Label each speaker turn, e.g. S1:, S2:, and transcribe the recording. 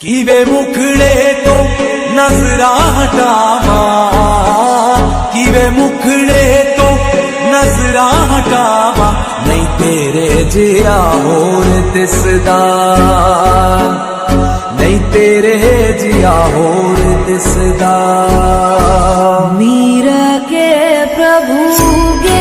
S1: किवे मुखड़े तो नजरा हटावा, किवे मुखड़े तो नजरा हटावा, नहीं तेरे जिया होर दिसदा, नहीं तेरे जिया होर दिसदा।
S2: मीरा के प्रभु गे